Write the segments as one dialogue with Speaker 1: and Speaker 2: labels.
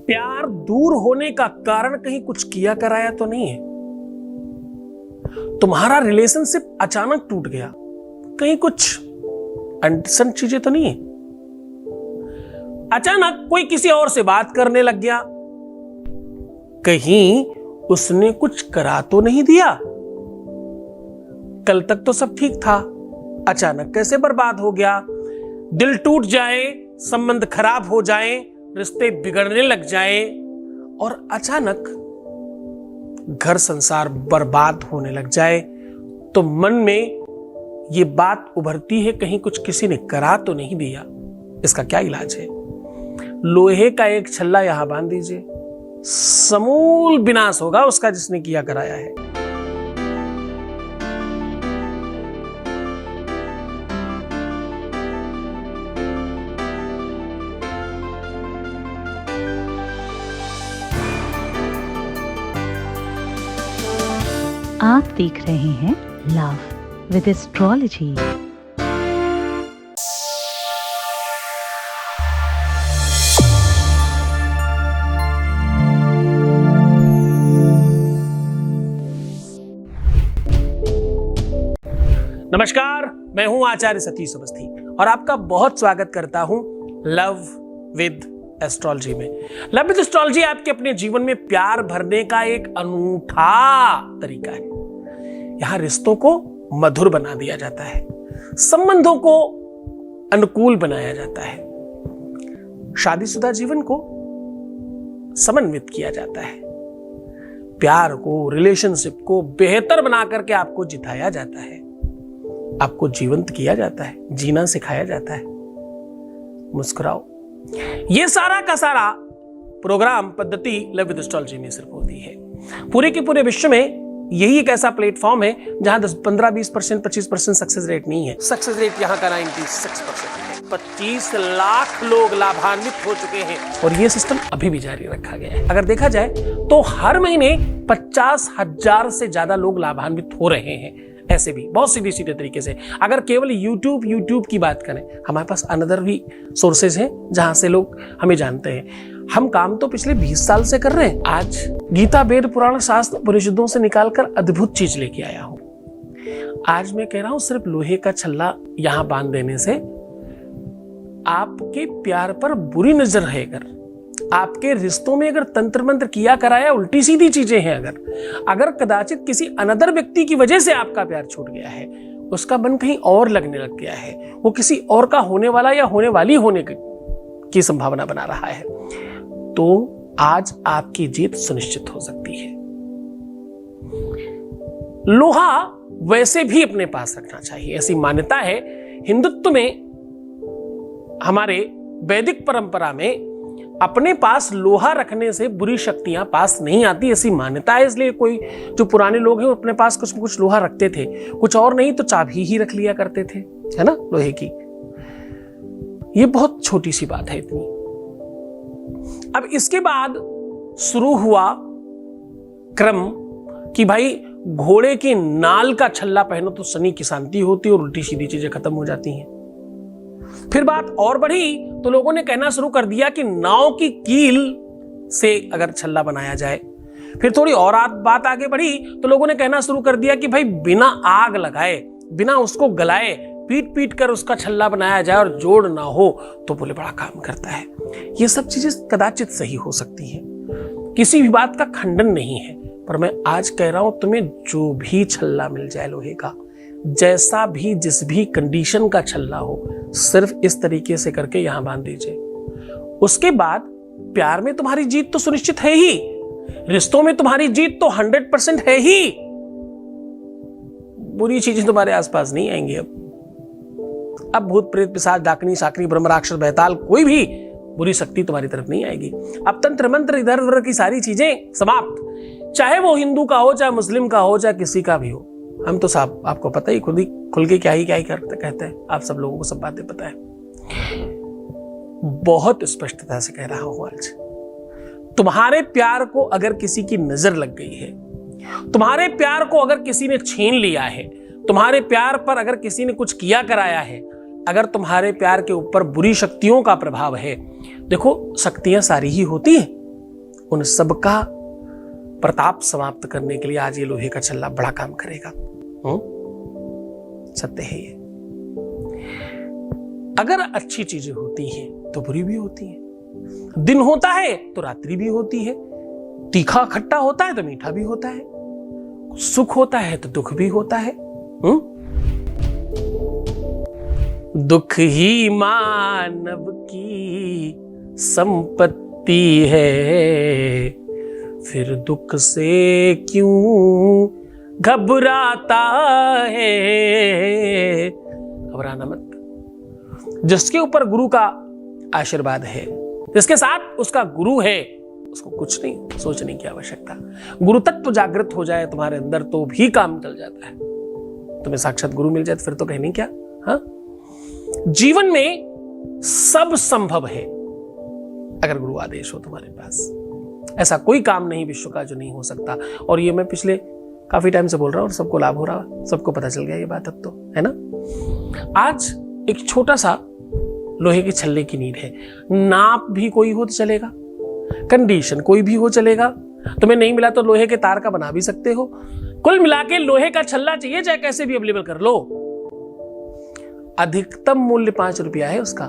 Speaker 1: प्यार दूर होने का कारण कहीं कुछ किया कराया तो नहीं है? तुम्हारा रिलेशनशिप अचानक टूट गया, कहीं कुछ अनडिसेंट चीजें तो नहीं है? अचानक कोई किसी और से बात करने लग गया, कहीं उसने कुछ करा तो नहीं दिया? कल तक तो सब ठीक था, अचानक कैसे बर्बाद हो गया? दिल टूट जाए, संबंध खराब हो जाए, रिश्ते बिगड़ने लग जाए और अचानक घर संसार बर्बाद होने लग जाए, तो मन में ये बात उभरती है, कहीं कुछ किसी ने करा तो नहीं दिया? इसका क्या इलाज है? लोहे का एक छल्ला यहां बांध दीजिए, समूल विनाश होगा उसका जिसने किया कराया है।
Speaker 2: आप देख रहे हैं लव विद एस्ट्रोलॉजी।
Speaker 1: नमस्कार, मैं हूं आचार्य सतीश अवस्थी और आपका बहुत स्वागत करता हूं लव विद एस्ट्रोलॉजी में। लव विद एस्ट्रोलॉजी आपके अपने जीवन में प्यार भरने का एक अनूठा तरीका है। यहां रिश्तों को मधुर बना दिया जाता है, संबंधों को अनुकूल बनाया जाता है, शादीशुदा जीवन को समन्वित किया जाता है, प्यार को, रिलेशनशिप को बेहतर बना करके आपको जिताया जाता है, आपको जीवंत किया जाता है, जीना सिखाया जाता है। मुस्कुराओ। ये सारा का सारा प्रोग्राम पद्धति लव विद एस्ट्रोलॉजी में सिर्फ होती है। पूरे के पूरे विश्व में यही एक ऐसा प्लेटफॉर्म है जहां 10, 15, 20%, 25% सक्सेस रेट नहीं है। सक्सेस रेट यहां का 96% है। 25 लाख लोग लाभान्वित हो चुके हैं और ये सिस्टम अभी भी जारी रखा गया है। अगर देखा जाए तो हर महीने 50,000 से ज्यादा लोग लाभान्वित हो रहे हैं। ऐसे भी बहुत सीधे सीधे तरीके से अगर केवल यूट्यूब की बात करें, हमारे पास अनदर भी सोर्सेज हैं जहां से लोग हमें जानते हैं। हम काम तो पिछले 20 साल से कर रहे हैं। आज गीता, वेद, पुराण, शास्त्र, परिषदों से निकालकर अद्भुत चीज लेके आया हूं। आज मैं कह रहा हूं सिर्फ लोहे का छल्ला यहां बांध देने से आपके प्यार पर बुरी नजर रहेगा, आपके रिश्तों में अगर तंत्र मंत्र किया कराया, उल्टी सीधी चीजें हैं, अगर कदाचित किसी अनदर व्यक्ति की वजह से आपका प्यार छूट गया है, उसका मन कहीं और लगने लग गया है, वो किसी और का होने वाला या होने वाली होने की संभावना बना रहा है, तो आज आपकी जीत सुनिश्चित हो सकती है। लोहा वैसे भी अपने पास रखना चाहिए, ऐसी मान्यता है हिंदुत्व में। हमारे वैदिक परंपरा में अपने पास लोहा रखने से बुरी शक्तियां पास नहीं आती, ऐसी मान्यता है। इसलिए कोई जो पुराने लोग हैं अपने पास कुछ न कुछ लोहा रखते थे, कुछ और नहीं तो चाबी ही रख लिया करते थे, है ना, लोहे की। ये बहुत छोटी सी बात है इतनी। अब इसके बाद शुरू हुआ क्रम कि भाई घोड़े की नाल का छल्ला पहनो तो शनि की शांति होती और उल्टी सीधी चीजें खत्म हो जाती हैं। फिर बात और बढ़ी तो लोगों ने कहना शुरू कर दिया कि नाव की कील से अगर छल्ला बनाया जाए। फिर थोड़ी और बात आगे बढ़ी तो लोगों ने कहना शुरू कर दिया कि भाई बिना आग लगाए, बिना उसको गलाए, पीट पीट कर उसका छल्ला बनाया जाए और जोड़ ना हो तो बोले बड़ा काम करता है। ये सब चीजें कदाचित सही हो सकती हैं, किसी भी बात का खंडन नहीं है, पर मैं आज कह रहा हूं तुम्हें जो भी छल्ला मिल जाए लोहे का, जैसा भी जिस भी कंडीशन का छल्ला हो, सिर्फ इस तरीके से करके यहां बांध दीजिए। उसके बाद प्यार में तुम्हारी जीत तो सुनिश्चित है ही, रिश्तों में तुम्हारी जीत तो 100% है ही। बुरी चीजें तुम्हारे आसपास नहीं आएंगी। अब भूत प्रेत पिशाच डाकनी शाकनी ब्रह्म राक्षस बैताल कोई भी बुरी शक्ति तुम्हारी तरफ नहीं आएगी। अब तंत्र मंत्र इधर उधर की सारी चीजें समाप्त, चाहे वो हिंदू का हो, चाहे मुस्लिम का हो, चाहे किसी का भी हो। हम तो साहब आपको पता ही, खुद ही खुल के क्या ही कहते हैं, आप सब लोगों को सब बातें पता है। बहुत स्पष्टता से कह रहा हूं आज, तुम्हारे प्यार को अगर किसी की नजर लग गई है, तुम्हारे प्यार को अगर किसी ने छीन लिया है, तुम्हारे प्यार पर अगर किसी ने कुछ किया कराया है, अगर तुम्हारे प्यार के ऊपर बुरी शक्तियों का प्रभाव है, देखो शक्तियां सारी ही होती हैं, उन सबका प्रताप समाप्त करने के लिए आज ये लोहे का छल्ला बड़ा काम करेगा। सत्य है ये। अगर अच्छी चीजें होती हैं तो बुरी भी होती हैं। दिन होता है तो रात्रि भी होती है। तीखा खट्टा होता है तो मीठा भी होता है। सुख होता है तो दुख भी होता है। दुख ही मानव की संपत्ति है, फिर दुख से क्यों घबराता है। घबराना मत। जिसके ऊपर गुरु का आशीर्वाद है, जिसके साथ उसका गुरु है, उसको कुछ नहीं सोचने की आवश्यकता। गुरु तत्व जागृत हो जाए तुम्हारे अंदर तो भी काम चल जाता है। तुम्हें साक्षात गुरु मिल जाए तो फिर तो कहनी क्या। हाँ, जीवन में सब संभव है अगर गुरु आदेश हो तुम्हारे पास। ऐसा कोई काम नहीं विश्व का जो नहीं हो सकता। और ये मैं पिछले काफी टाइम से बोल रहा हूं और सबको लाभ हो रहा, सबको पता चल गया ये बात अब तो, है ना। आज एक छोटा सा लोहे के छल्ले की नीड है। नाप भी कोई हो तो चलेगा, कंडीशन कोई भी हो चलेगा। तुम्हें नहीं मिला तो लोहे के तार का बना भी सकते हो। कुल मिला के लोहे का छल्ला चाहिए, चाहे कैसे भी अवेलेबल कर लो। अधिकतम मूल्य 5 रुपया है उसका,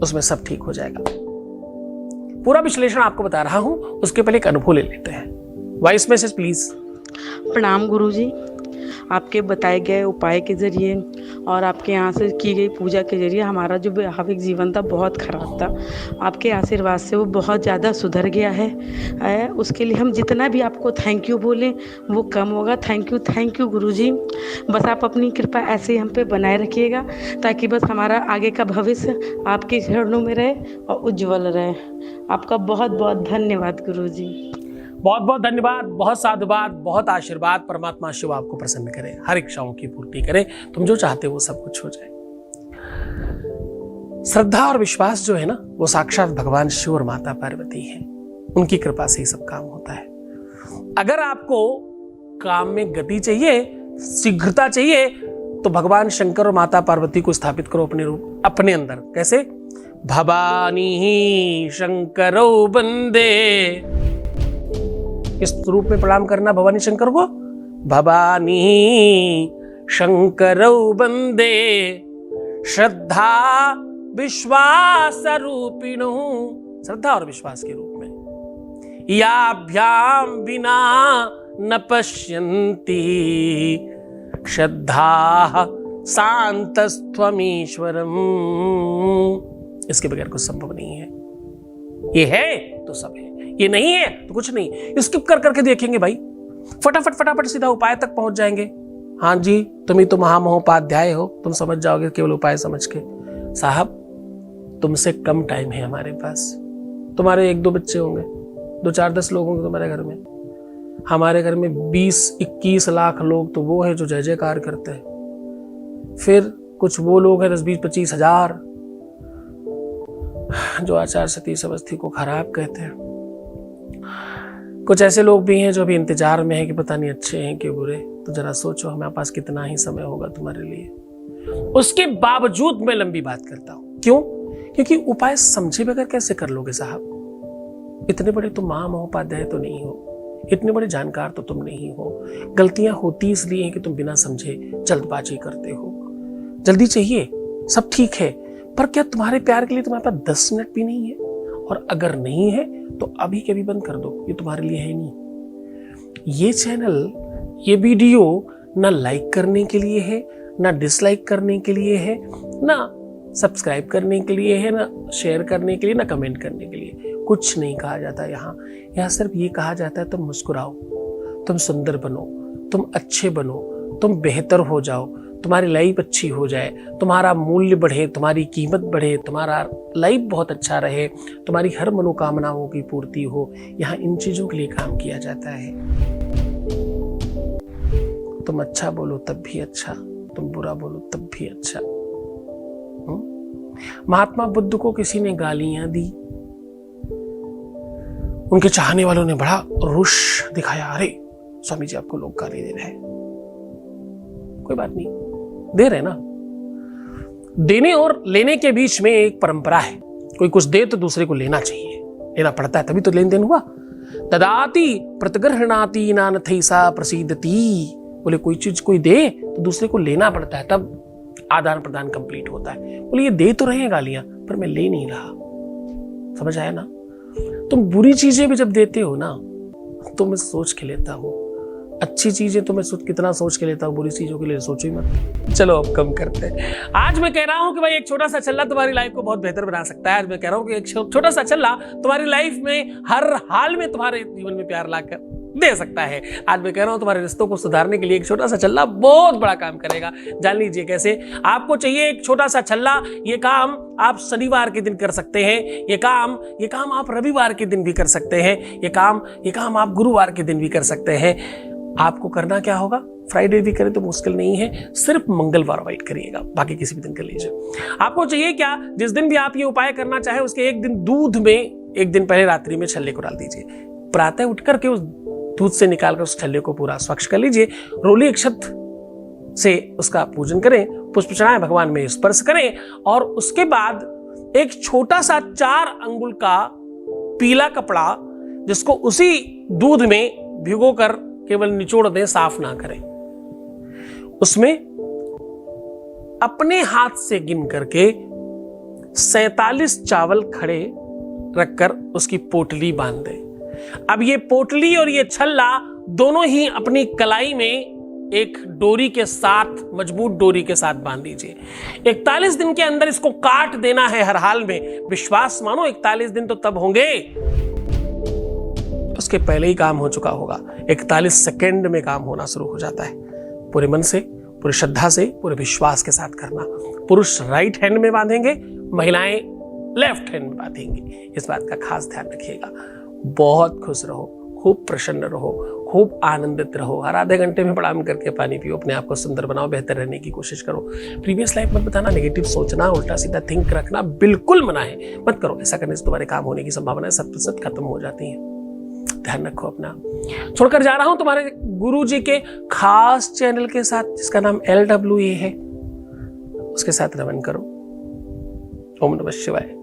Speaker 1: उसमें सब ठीक हो जाएगा। पूरा विश्लेषण आपको बता रहा हूं, उसके पहले एक अनुभव ले लेते हैं। Voice message please.
Speaker 3: प्रणाम गुरुजी। आपके बताए गए उपाय के जरिए और आपके यहाँ से की गई पूजा के जरिए हमारा जो वैवाहिक जीवन था बहुत खराब था। आपके आशीर्वाद से वो बहुत ज़्यादा सुधर गया है। उसके लिए हम जितना भी आपको थैंक यू बोलें वो कम होगा। थैंक यू गुरुजी। बस आप अपनी कृपा ऐसे ही हम पे बनाए रखिएगा ताकि बस हमारा आगे का भविष्य आपके चरणों में रहे और उज्जवल रहे। आपका बहुत बहुत धन्यवाद गुरुजी।
Speaker 1: बहुत बहुत धन्यवाद, बहुत साधुवाद, बहुत आशीर्वाद। परमात्मा शिव आपको प्रसन्न करे, हर इच्छाओं की पूर्ति करे, तुम जो चाहते हो वो सब कुछ हो जाए। श्रद्धा और विश्वास जो है ना, वो साक्षात भगवान शिव और माता पार्वती है। उनकी कृपा से ही सब काम होता है। अगर आपको काम में गति चाहिए, शीघ्रता चाहिए, तो भगवान शंकर और माता पार्वती को स्थापित करो अपने रूप, अपने अंदर। कैसे? भवानी शंकरो बंदे। इस रूप में प्रणाम करना भवानी शंकर को। भवानी शंकरो बंदे श्रद्धा विश्वास रूपिणो। श्रद्धा और विश्वास के रूप में। याभ्याम बिना न पश्यन्ति श्रद्धा शांतस्त्वमीश्वरम। इसके बगैर कुछ संभव नहीं है। ये है तो सब है, ये नहीं है तो कुछ नहीं। स्किप कर करके देखेंगे भाई, फटाफट सीधा उपाय तक पहुंच जाएंगे। हाँ जी, तुम ही तो महामहोपाध्याय हो, तुम समझ जाओगे केवल उपाय समझ के। साहब, तुमसे कम टाइम है हमारे पास। तुम्हारे 1-2 बच्चे होंगे, 2-4-10 लोग होंगे तुम्हारे घर में। हमारे घर में 20-21 लाख लोग तो वो है जो जय जयकार करते हैं। फिर कुछ वो लोग हैं 10-20-25 हजार जो आचार सतीश अवस्थी को खराब कहते हैं। कुछ ऐसे लोग भी हैं जो अभी इंतजार में हैं कि पता नहीं अच्छे हैं कि बुरे। तो जरा सोचो हमारे पास कितना ही समय होगा तुम्हारे लिए। उसके बावजूद मैं लंबी बात करता हूं। क्यों? क्योंकि उपाय समझे बगैर कैसे कर लोगे साहब। इतने बड़े तुम महामहोपाध्याय तो नहीं हो, इतने बड़े जानकार तो तुम नहीं हो। गलतियां होती इसलिए हैं कि तुम बिना समझे जल्दबाजी करते हो। जल्दी चाहिए, सब ठीक है, पर क्या तुम्हारे प्यार के लिए तुम्हारे पास 10 मिनट भी नहीं है? और अगर नहीं है तो अभी के अभी बंद कर दो, ये तुम्हारे लिए है नहीं। ये चैनल, ये वीडियो ना लाइक करने के लिए है, ना डिसलाइक करने के लिए है, ना सब्सक्राइब करने के लिए है, ना शेयर करने के लिए, ना कमेंट करने के लिए। कुछ नहीं कहा जाता यहाँ सिर्फ ये कहा जाता है तुम मुस्कुराओ, तुम सुंदर बनो, तुम अच्छे बनो, तुम बेहतर हो जाओ, तुम्हारी लाइफ अच्छी हो जाए, तुम्हारा मूल्य बढ़े, तुम्हारी कीमत बढ़े, तुम्हारा लाइफ बहुत अच्छा रहे, तुम्हारी हर मनोकामनाओं की पूर्ति हो। यहाँ इन चीजों के लिए काम किया जाता है। तुम अच्छा बोलो तब भी अच्छा, तुम बुरा बोलो तब भी अच्छा। महात्मा बुद्ध को किसी ने गालियां दी, उनके चाहने वालों ने बड़ा रोष दिखाया। अरे स्वामी जी आपको लोग गाली दे रहे हैं। कोई बात नहीं, दे रहे ना। देने और लेने के बीच में एक परंपरा है। कोई कुछ दे तो दूसरे को लेना चाहिए, लेना पड़ता है, तभी तो लेन देन हुआ। ददाति प्रतिगृह्णाति नानथैसा प्रसीदति। बोले कोई चीज कोई दे तो दूसरे को लेना पड़ता है, तब आदान प्रदान कंप्लीट होता है। बोले ये दे तो रहे हैं गालियां, पर मैं ले नहीं रहा। समझ आया ना? तुम बुरी चीजें भी जब देते हो ना तो मैं सोच के लेता हूँ, अच्छी चीजें तो मैं कितना सोच के लेता हूँ, बुरी चीजों के लिए सोचो ही मत। चलो अब कम करते हैं। आज मैं कह रहा हूँ कि भाई एक छोटा सा छल्ला तुम्हारी लाइफ को बहुत बेहतर बना सकता है। आज मैं कह रहा हूँ कि एक छोटा सा छल्ला तुम्हारी लाइफ में हर हाल में तुम्हारे जीवन में प्यार लाकर दे सकता है। आज मैं कह रहा हूं तुम्हारे रिश्तों को सुधारने के लिए एक छोटा सा छल्ला बहुत बड़ा काम करेगा। जान लीजिए कैसे। आपको चाहिए एक छोटा सा छल्ला। ये काम आप शनिवार के दिन कर सकते हैं, ये काम आप रविवार के दिन भी कर सकते हैं, ये काम आप गुरुवार के दिन भी कर सकते हैं। आपको करना क्या होगा? फ्राइडे भी करें तो मुश्किल नहीं है, सिर्फ मंगलवार अवॉइड करिएगा, बाकी किसी भी दिन कर लीजिए। आपको चाहिए क्या? जिस दिन भी आप ये उपाय करना चाहे उसके एक दिन दूध में एक दिन पहले रात्रि में छल्ले को डाल दीजिए। प्रातः उठ करके उस दूध से निकालकर उस छल्ले को पूरा स्वच्छ कर लीजिए। रोली अक्षत से उसका पूजन करें, पुष्प चढ़ाएं, भगवान में स्पर्श करें और उसके बाद एक छोटा सा 4 अंगुल का पीला कपड़ा जिसको उसी दूध में भिगोकर केवल निचोड़ दें, साफ ना करें, उसमें अपने हाथ से गिन करके 47 चावल खड़े रखकर उसकी पोटली बांध दें। अब ये पोटली और ये छल्ला दोनों ही अपनी कलाई में एक डोरी के साथ, मजबूत डोरी के साथ बांध दीजिए। 41 दिन के अंदर इसको काट देना है हर हाल में। विश्वास मानो 41 दिन तो तब होंगे उसके पहले ही काम हो चुका होगा। 41 सेकंड में काम होना शुरू हो जाता है। पूरे मन से, पूरी श्रद्धा से, पूरे विश्वास के साथ करना। पुरुष राइट हैंड में बांधेंगे, महिलाएं लेफ्ट हैंड में बांधेंगी। इस बात का खास ध्यान रखिएगा। बहुत खुश रहो, खूब प्रसन्न रहो, खूब आनंदित रहो। हर आधे घंटे में प्रणाम करके पानी पियो, अपने आप को सुंदर बनाओ, बेहतर रहने की कोशिश करो। प्रीवियस लाइफ मत बताना, नेगेटिव सोचना, उल्टा सीधा थिंक रखना बिल्कुल मना है। मत करो, ऐसा करने से तुम्हारे काम होने की संभावनाएं 100% खत्म हो जाती हैं। ध्यान रखो अपना। छोड़कर जा रहा हूं तुम्हारे गुरु जी के खास चैनल के साथ जिसका नाम LWA है, उसके साथ रमन करो। ओम नमः शिवाय।